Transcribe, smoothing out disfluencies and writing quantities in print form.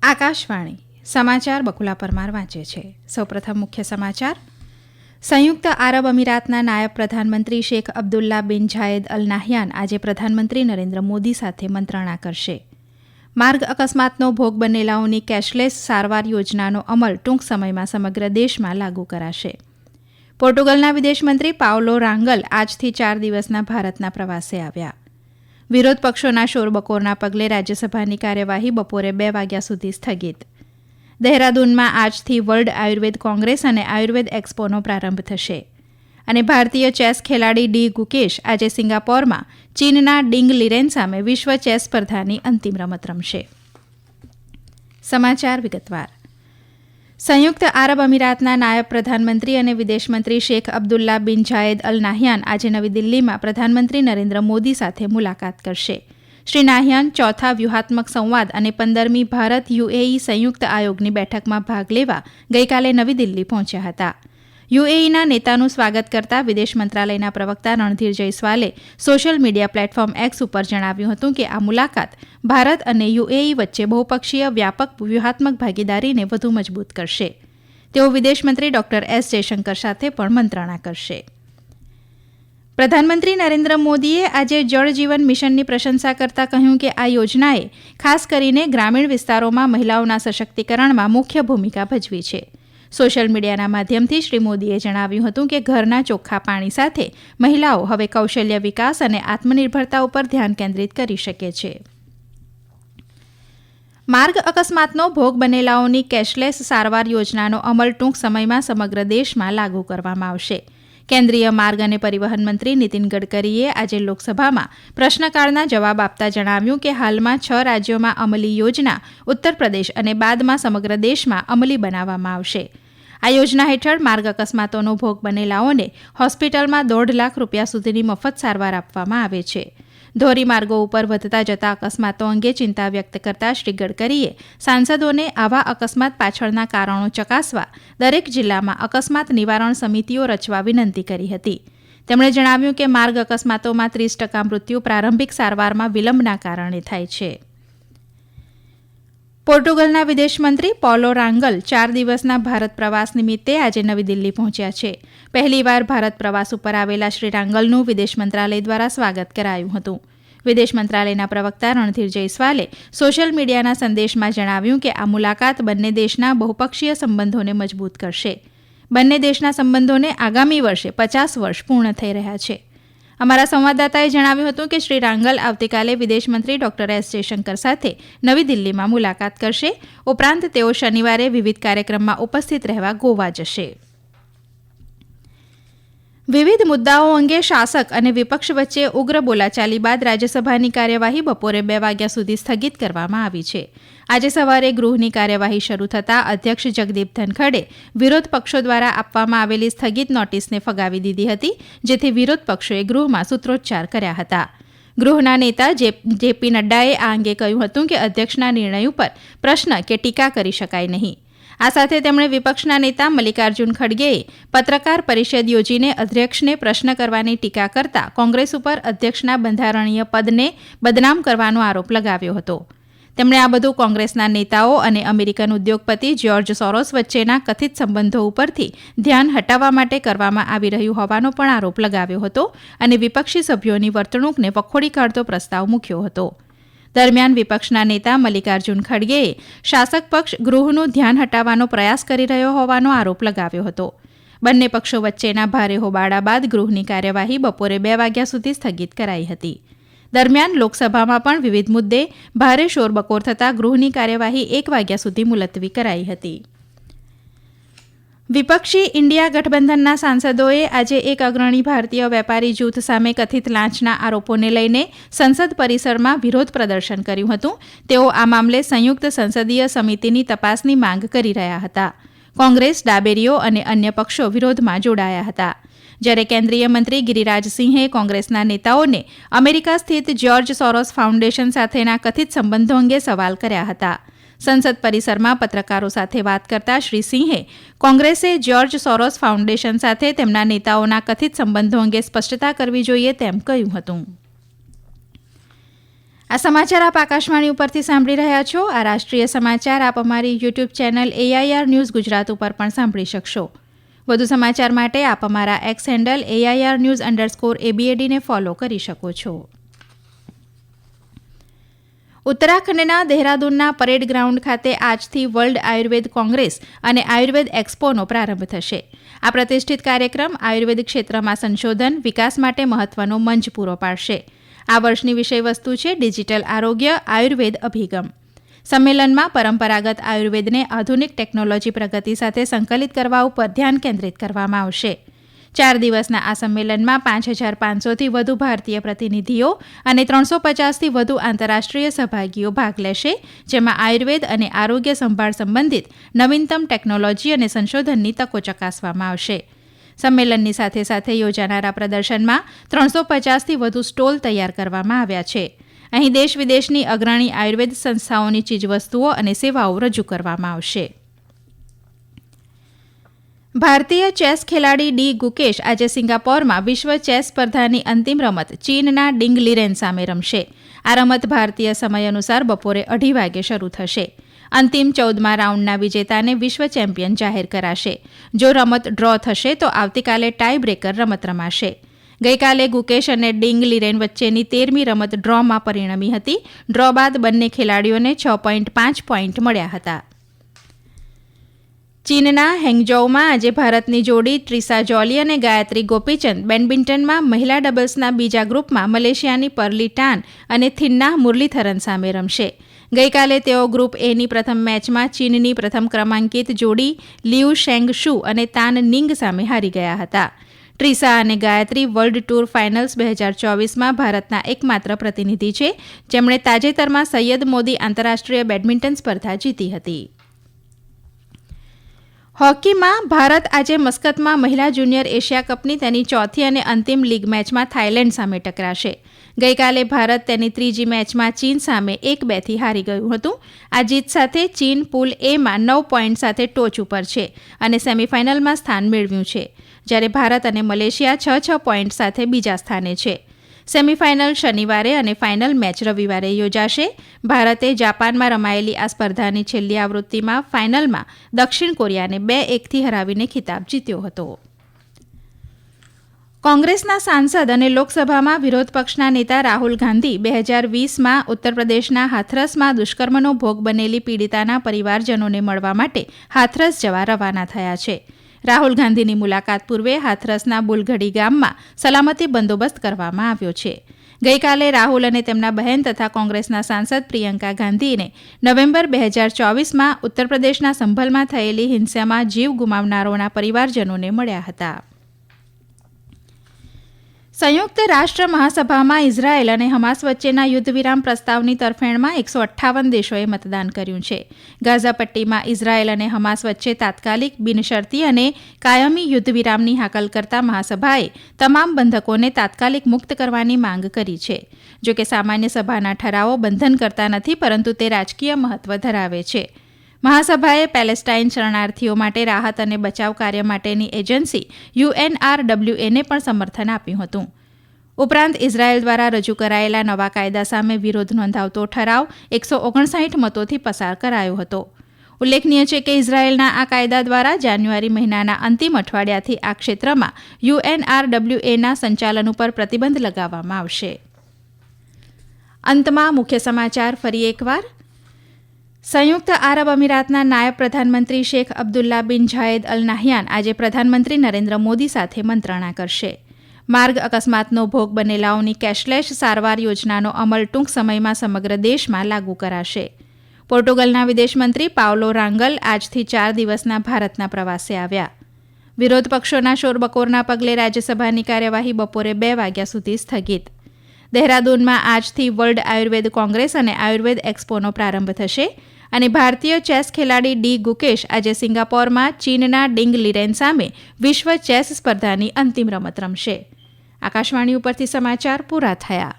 આકાશવાણી સમાચાર બકુલા પરમાર વાંચે છે. સૌપ્રથમ મુખ્ય સમાચાર. સંયુક્ત આરબ અમીરાતના નાયબ પ્રધાનમંત્રી શેખ અબ્દુલ્લા બિન ઝાયેદ અલ નાહયાન આજે પ્રધાનમંત્રી નરેન્દ્ર મોદી સાથે મંત્રણા કરશે. માર્ગ અકસ્માતનો ભોગ બનેલાઓની કેશલેસ સારવાર યોજનાનો અમલ ટૂંક સમયમાં સમગ્ર દેશમાં લાગુ કરાશે. પોર્ટુગલના વિદેશમંત્રી પાઉલો રાંગલ આજથી 4 દિવસના ભારતના પ્રવાસે આવ્યા. વિરોધ પક્ષોના શોરબકોરના પગલે રાજ્યસભાની કાર્યવાહી બપોરે 2 વાગ્યા સુધી સ્થગિત. દહેરાદૂનમાં આજથી વર્લ્ડ આયુર્વેદ કોંગ્રેસ અને આયુર્વેદ એક્સપોનો પ્રારંભ થશે. અને ભારતીય ચેસ ખેલાડી ડી ગુકેશ આજે સિંગાપોરમાં ચીનના ડિંગ લીરેન સામે વિશ્વ ચેસ સ્પર્ધાની અંતિમ રમત રમશે. સમાચાર વિગતવાર. સંયુક્ત આરબ અમીરાતના નાયબ પ્રધાનમંત્રી અને વિદેશમંત્રી શેખ અબ્દુલ્લા બિન ઝાયેદ અલ નાહયાન આજે નવી દિલ્હીમાં પ્રધાનમંત્રી નરેન્દ્ર મોદી સાથે મુલાકાત કરશે. શ્રી નાહયાન ચોથા વ્યૂહાત્મક સંવાદ અને 15મી ભારત યુએઈ સંયુક્ત આયોગની બેઠકમાં ભાગ લેવા ગઈકાલે નવી દિલ્હી પહોંચ્યા હતા. યુએઈના નેતાનું સ્વાગત કરતા વિદેશ મંત્રાલયના પ્રવક્તા રણધીર જયસ્વાલે સોશિયલ મીડિયા પ્લેટફોર્મ એક્સ ઉપર જણાવ્યું હતું કે આ મુલાકાત ભારત અને યુએઈ વચ્ચે બહુપક્ષીય વ્યાપક વ્યૂહાત્મક ભાગીદારીને વધુ મજબૂત કરશે. તેઓ વિદેશમંત્રી ડોક્ટર એસ જયશંકર સાથે પણ મંત્રણા કરશે. પ્રધાનમંત્રી નરેન્દ્ર મોદીએ આજે જળ જીવન મિશનની પ્રશંસા કરતા કહ્યું કે આ યોજનાએ ખાસ કરીને ગ્રામીણ વિસ્તારોમાં મહિલાઓના સશક્તિકરણમાં મુખ્ય ભૂમિકા ભજવી છે. સોશિયલ મીડિયાના માધ્યમથી શ્રી મોદીએ જણાવ્યું હતું કે ઘરના ચોખ્ખા પાણી સાથે મહિલાઓ હવે કૌશલ્ય વિકાસ અને આત્મનિર્ભરતા ઉપર ધ્યાન કેન્દ્રિત કરી શકે છે. માર્ગ અકસ્માતનો ભોગ બનેલાઓની કેશલેસ સારવાર યોજનાનો અમલ ટૂંક સમયમાં સમગ્ર દેશમાં લાગુ કરવામાં આવશે. કેન્દ્રીય માર્ગ અને પરિવહન મંત્રી નીતિન ગડકરીએ આજે લોકસભામાં પ્રશ્નકાળના જવાબ આપતા જણાવ્યું કે હાલમાં 6 રાજ્યોમાં અમલી યોજના ઉત્તર પ્રદેશ અને બાદમાં સમગ્ર દેશમાં અમલી બનાવવામાં આવશે. આ યોજના હેઠળ માર્ગ અકસ્માતોનો ભોગ બનેલાઓને હોસ્પિટલમાં 1.5 લાખ રૂપિયા સુધીની મફત સારવાર આપવામાં આવે છે. ધોરીમાર્ગો ઉપર વધતા જતા અકસ્માતો અંગે ચિંતા વ્યક્ત કરતા શ્રી ગડકરીએ સાંસદોને આવા અકસ્માત પાછળના કારણો ચકાસવા દરેક જિલ્લામાં અકસ્માત નિવારણ સમિતિઓ રચવા વિનંતી કરી હતી. તેમણે જણાવ્યું કે માર્ગ અકસ્માતોમાં 30% મૃત્યુ પ્રારંભિક સારવારમાં વિલંબના કારણે થાય છે. પોર્ટુગલના વિદેશમંત્રી પાઉલો રાંગલ 4 દિવસના ભારત પ્રવાસ નિમિત્તે આજે નવી દિલ્હી પહોંચ્યા છે. પહેલીવાર ભારત પ્રવાસ ઉપર આવેલા શ્રી રાંગલનું વિદેશ મંત્રાલય દ્વારા સ્વાગત કરાયું હતું. વિદેશ મંત્રાલયના પ્રવક્તા રણધીર જયસ્વાલે સોશિયલ મીડિયાના સંદેશમાં જણાવ્યું કે આ મુલાકાત બંને દેશના બહુપક્ષીય સંબંધોને મજબૂત કરશે. બંને દેશના સંબંધોને આગામી વર્ષે 50 વર્ષ પૂર્ણ થઈ રહ્યા છે. અમારા સંવાદદાતાએ જણાવ્યું હતું કે શ્રી રાંગલ આવતીકાલે વિદેશમંત્રી ડોક્ટર એસ જયશંકર સાથે નવી દિલ્હીમાં મુલાકાત કરશે. ઉપરાંત તેઓ શનિવારે વિવિધ કાર્યક્રમમાં ઉપસ્થિત રહેવા ગોવા જશે. વિવિધ મુદ્દાઓ અંગે શાસક અને વિપક્ષ વચ્ચે ઉગ્ર બોલાચાલી બાદ રાજ્યસભાની કાર્યવાહી બપોરે 2 વાગ્યા સુધી સ્થગિત કરવામાં આવી છે. આજે સવારે ગૃહની કાર્યવાહી શરૂ થતાં અધ્યક્ષ જગદીપ ધનખડે વિરોધ પક્ષો દ્વારા આપવામાં આવેલી સ્થગિત નોટિસને ફગાવી દીધી હતી, જેથી વિરોધ પક્ષોએ ગૃહમાં સૂત્રોચ્ચાર કર્યા હતા. ગૃહના નેતા જેપી નડ્ડાએ આ અંગે કહ્યું હતું કે અધ્યક્ષના નિર્ણય ઉપર પ્રશ્ન કે ટીકા કરી શકાય નહીં. આ સાથે તેમણે વિપક્ષના નેતા મલ્લિકાર્જુન ખડગેએ પત્રકાર પરિષદ યોજીને અધ્યક્ષને પ્રશ્ન કરવાની ટીકા કરતા કોંગ્રેસ ઉપર અધ્યક્ષના બંધારણીય પદને બદનામ કરવાનો આરોપ લગાવ્યો હતો. તેમણે આ બધું કોંગ્રેસના નેતાઓ અને અમેરિકન ઉદ્યોગપતિ જ્યોર્જ સોરોસ વચ્ચેના કથિત સંબંધો ઉપરથી ધ્યાન હટાવવા માટે કરવામાં આવી રહ્યું હોવાનો પણ આરોપ લગાવ્યો હતો અને વિપક્ષી સભ્યોની વર્તણૂકને વખોડી કાઢતો પ્રસ્તાવ મૂક્યો હતો. દરમિયાન વિપક્ષના નેતા મલ્લિકાર્જુન ખડગેએ શાસક પક્ષ ગૃહનું ધ્યાન હટાવવાનો પ્રયાસ કરી રહ્યો હોવાનો આરોપ લગાવ્યો હતો. બંને પક્ષો વચ્ચેના ભારે હોબાળા બાદ ગૃહની કાર્યવાહી બપોરે 2 વાગ્યા સુધી સ્થગિત કરાઈ હતી. દરમિયાન લોકસભામાં પણ વિવિધ મુદ્દે ભારે શોરબકોર થતાં ગૃહની કાર્યવાહી 1 વાગ્યા સુધી મુલતવી કરાઈ હતી. વિપક્ષી ઇન્ડિયા ગઠબંધનના સાંસદોએ આજે એક અગ્રણી ભારતીય વેપારી જૂથ સામે કથિત લાંચના આરોપોને લઈને સંસદ પરિસરમાં વિરોધ પ્રદર્શન કર્યું હતું. તેઓ આ મામલે સંયુક્ત સંસદીય સમિતિની તપાસની માંગ કરી રહ્યા હતા. કોંગ્રેસ, ડાબેરીઓ અને અન્ય પક્ષો વિરોધમાં જોડાયા હતા. જ્યારે કેન્દ્રીય મંત્રી ગિરિરાજસિંહે કોંગ્રેસના નેતાઓને અમેરિકા સ્થિત જ્યોર્જ સોરોસ ફાઉન્ડેશન સાથેના કથિત સંબંધો અંગે સવાલ કર્યા હતા. સંસદ પરિસરમાં પત્રકારો સાથે વાત કરતા શ્રી સિંહે કોંગ્રેસે જ્યોર્જ સોરોસ ફાઉન્ડેશન સાથે તેમના નેતાઓના કથિત સંબંધો અંગે સ્પષ્ટતા કરવી જોઈએ તેમ કહ્યું હતું. આ સમાચાર આપ આકાશવાણી ઉપરથી સાંભળી રહ્યા છો. આ રાષ્ટ્રીય સમાચાર આપ અમારી YouTube channel AIR news Gujarat ઉપર પણ સાંભળી શકશો. વધુ સમાચાર માટે આપ અમારા એક્સ હેન્ડલ AIR_news_ABAD ને ફોલો કરી શકો છો. ઉત્તરાખંડના દહેરાદૂનના પરેડ ગ્રાઉન્ડ ખાતે આજથી વર્લ્ડ આયુર્વેદ કોંગ્રેસ અને આયુર્વેદ એક્સપોનો પ્રારંભ થશે. આ પ્રતિષ્ઠિત કાર્યક્રમ આયુર્વેદ ક્ષેત્રમાં સંશોધન વિકાસ માટે મહત્વનો મંચ પૂરો પાડશે. આ વર્ષની વિષયવસ્તુ છે ડિજિટલ આરોગ્ય આયુર્વેદ અભિગમ. સંમેલનમાં પરંપરાગત આયુર્વેદને આધુનિક ટેકનોલોજી પ્રગતિ સાથે સંકલિત કરવા ઉપર ધ્યાન કેન્દ્રિત કરવામાં આવશે. 4 દિવસના આ સંમેલનમાં 5,500થી વધુ ભારતીય પ્રતિનિધિઓ અને 350થી વધુ આંતરરાષ્ટ્રીય સહભાગીઓ ભાગ લેશે, જેમાં આયુર્વેદ અને આરોગ્ય સંભાળ સંબંધિત નવીનતમ ટેકનોલોજી અને સંશોધનની તકો ચકાસવામાં આવશે. સંમેલનની સાથે સાથે યોજાનારા પ્રદર્શનમાં 350થી વધુ સ્ટોલ તૈયાર કરવામાં આવ્યા છે. અહીં દેશ વિદેશની અગ્રણી આયુર્વેદ સંસ્થાઓની ચીજવસ્તુઓ અને સેવાઓ રજૂ કરવામાં આવશે. ભારતીય ચેસ ખેલાડી ડી ગુકેશ આજે સિંગાપોરમાં વિશ્વ ચેસ સ્પર્ધાની અંતિમ રમત ચીનના ડિંગ લીરેન સામે રમશે. આ રમત ભારતીય સમય અનુસાર બપોરે 2:30 વાગે શરૂ થશે. અંતિમ 14મા રાઉન્ડના વિજેતાને વિશ્વ ચેમ્પિયન જાહેર કરાશે. જો રમત ડ્રો થશે તો આવતીકાલે ટાઈ બ્રેકર રમત રમાશે. ગઈકાલે ગુકેશ અને ડિંગ લીરેન વચ્ચેની 13મી રમત ડ્રોમાં પરિણમી હતી. ડ્રો બાદ બંને ખેલાડીઓને 6.5 પોઈન્ટ મળ્યા હતા. ચીનના હેંગઝોઉમાં આજે ભારતની જોડી ટ્રિસા જોલી અને ગાયત્રી ગોપીચંદ બેડમિન્ટનમાં મહિલા ડબલ્સના બીજા ગ્રુપમાં મલેશિયાની પરલી ટાન અને થિન્ના મુરલીધરન સામે રમશે. ગઈકાલે તેઓ ગ્રુપ એની પ્રથમ મેચમાં ચીનની પ્રથમ ક્રમાંકિત જોડી લિયુ શેંગ શુ અને તાન નિંગ સામે હારી ગયા હતા. ટ્રિસા અને ગાયત્રી વર્લ્ડ ટૂર ફાઇનલ્સ 2024માં ભારતના એકમાત્ર પ્રતિનિધિ છે, જેમણે તાજેતરમાં સૈયદ મોદી આંતરરાષ્ટ્રીય બેડમિન્ટન સ્પર્ધા જીતી હતી. હોકીમાં ભારત આજે મસ્કતમાં મહિલા જુનિયર એશિયા કપની તેની ચોથી અને અંતિમ લીગ મેચમાં થાઇલેન્ડ સામે ટકરાશે. ગઈકાલે ભારત તેની ત્રીજી મેચમાં ચીન સામે 1-2થી હારી ગયું હતું. આ જીત સાથે ચીન પૂલ એમાં 9 પોઈન્ટ સાથે ટોચ ઉપર છે અને સેમીફાઇનલમાં સ્થાન મેળવ્યું છે, જ્યારે ભારત અને મલેશિયા 6-6 પોઈન્ટ સાથે બીજા સ્થાને છે. સેમીફાઇનલ શનિવારે અને ફાઇનલ મેચ રવિવારે યોજાશે. ભારતે જાપાનમાં રમાયેલી આ સ્પર્ધાની છેલ્લી આવૃત્તિમાં ફાઇનલમાં દક્ષિણ કોરિયાને 2-1થી હરાવીને ખિતાબ જીત્યો હતો. કોંગ્રેસના સાંસદ અને લોકસભામાં વિરોધ પક્ષના નેતા રાહુલ ગાંધી 2020માં ઉત્તર પ્રદેશના હાથરસમાં દુષ્કર્મનો ભોગ બનેલી પીડિતાના પરિવારજનોને મળવા માટે હાથરસ જવા રવાના થયા છે. રાહુલ ગાંધીની મુલાકાત પૂર્વે હાથરસના બુલગઢી ગામમાં સલામતી બંદોબસ્ત કરવામાં આવ્યો છે. ગઈકાલે રાહુલ અને તેમના બહેન તથા કોંગ્રેસના સાંસદ પ્રિયંકા ગાંધીને નવેમ્બર 2024માં ઉત્તર પ્રદેશના સંભલમાં થયેલી હિંસામાં જીવ ગુમાવનારોના પરિવારજનોને મળ્યા હતા. સંયુક્ત રાષ્ટ્ર મહાસભામાં ઇઝરાયેલ અને હમાસ વચ્ચેના યુદ્ધવિરામ પ્રસ્તાવની તરફેણમાં 158 દેશોએ મતદાન કર્યું છે. ગાઝા પટ્ટીમાં ઇઝરાયેલ અને હમાસ વચ્ચે તાત્કાલિક બિનશરતી અને કાયમી યુદ્ધવિરામની હાકલ કરતા મહાસભાએ તમામ બંધકોને તાત્કાલિક મુક્ત કરવાની માંગ કરી છે. જોકે સામાન્ય સભાના ઠરાવો બંધન કરતા નથી, પરંતુ તે રાજકીય મહત્વ ધરાવે છે. મહાસભાએ પેલેસ્ટાઇન શરણાર્થીઓ માટે રાહત અને બચાવ કાર્ય માટેની એજન્સી UNRWAને પણ સમર્થન આપ્યું હતું. ઉપરાંત ઇઝરાયેલ દ્વારા રજૂ કરાયેલા નવા કાયદા સામે વિરોધ નોંધાવતો ઠરાવ 159 મતોથી પસાર કરાયો હતો. ઉલ્લેખનીય છે કે ઇઝરાયેલના આ કાયદા દ્વારા જાન્યુઆરી મહિનાના અંતિમ અઠવાડિયાથી આ ક્ષેત્રમાં UNRWAના સંચાલન ઉપર પ્રતિબંધ લગાવવામાં આવશે. અંતમાં મુખ્ય સમાચાર ફરી એકવાર. સંયુક્ત આરબ અમીરાતના નાયબ પ્રધાનમંત્રી શેખ અબ્દુલ્લા બિન ઝાયેદ અલ નાહયાન આજે પ્રધાનમંત્રી નરેન્દ્ર મોદી સાથે મંત્રણા કરશે. માર્ગ અકસ્માતનો ભોગ બનેલાઓની કેશલેસ સારવાર યોજનાનો અમલ ટૂંક સમયમાં સમગ્ર દેશમાં લાગુ કરાશે. પોર્ટુગલના વિદેશમંત્રી પાઉલો રાંગલ આજથી 4 દિવસના ભારતના પ્રવાસે આવ્યા. વિરોધ પક્ષોના શોરબકોરના પગલે રાજ્યસભાની કાર્યવાહી બપોરે 2 વાગ્યા સુધી સ્થગિત. દહેરાદૂનમાં આજથી વર્લ્ડ આયુર્વેદ કોંગ્રેસ અને આયુર્વેદ એક્સપોનો પ્રારંભ થશે. અને ભારતીય ચેસ ખેલાડી ડી ગુકેશ આજે સિંગાપોરમાં ચીનના ડિંગ લીરેન સામે વિશ્વ ચેસ સ્પર્ધાની અંતિમ રમત રમશે. આકાશવાણી ઉપરથી સમાચાર પૂરા થયા.